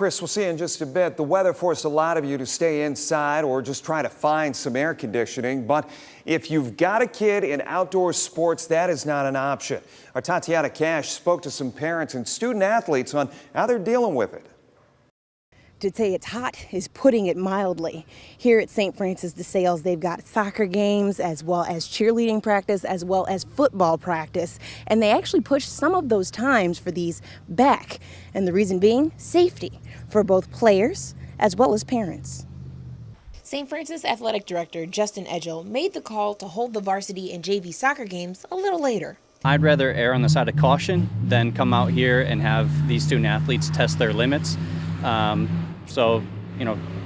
Chris, we'll see you in just a bit. The weather forced a lot of you to stay inside or just try to find some air conditioning. But if you've got a kid in outdoor sports, that is not an option. Our Tatiana Cash spoke to some parents and student athletes on how they're dealing with it. To say it's hot is putting it mildly. Here at St. Francis de Sales, they've got soccer games as well as cheerleading practice as well as football practice. And they actually pushed some of those times for these back. And the reason being safety for both players as well as parents. St. Francis Athletic Director Justin Edgell made the call to hold the varsity and JV soccer games a little later. I'd rather err on the side of caution than come out here and have these student athletes test their limits. So,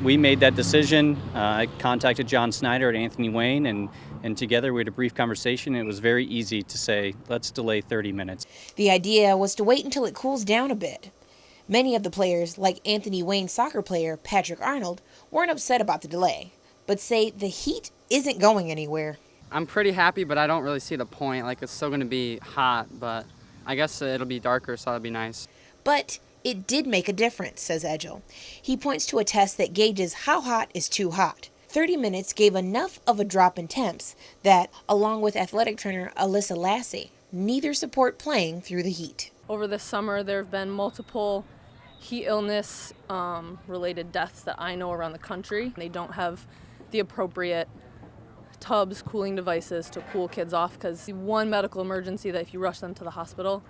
we made that decision. I contacted John Snyder at Anthony Wayne, and together we had a brief conversation. It was very easy to say, let's delay 30 minutes. The idea was to wait until it cools down a bit. Many of the players, like Anthony Wayne soccer player Patrick Arnold, weren't upset about the delay, but say the heat isn't going anywhere. I'm pretty happy, but I don't really see the point. It's still going to be hot, but I guess it'll be darker, so that'll be nice. But it did make a difference, says Edgell. He points to a test that gauges how hot is too hot. 30 minutes gave enough of a drop in temps that, along with athletic trainer Alyssa Lassie, neither support playing through the heat. Over the summer, there have been multiple heat illness related deaths that I know around the country. They don't have the appropriate tubs, cooling devices to cool kids off, because one medical emergency that if you rush them to the hospital,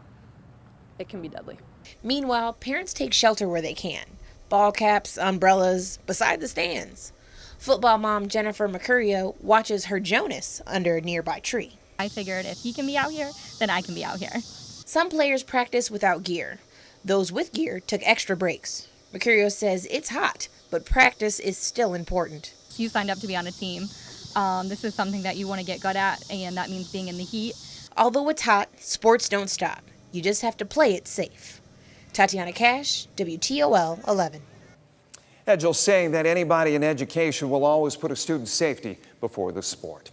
it can be deadly. Meanwhile, parents take shelter where they can. Ball caps, umbrellas, beside the stands. Football mom Jennifer Mercurio watches her Jonas under a nearby tree. I figured if he can be out here, then I can be out here. Some players practice without gear. Those with gear took extra breaks. Mercurio says it's hot, but practice is still important. You signed up to be on a team. This is something that you want to get good at, and that means being in the heat. Although it's hot, sports don't stop. You just have to play it safe. Tatiana Cash, WTOL 11. Edgell saying that anybody in education will always put a student's safety before the sport.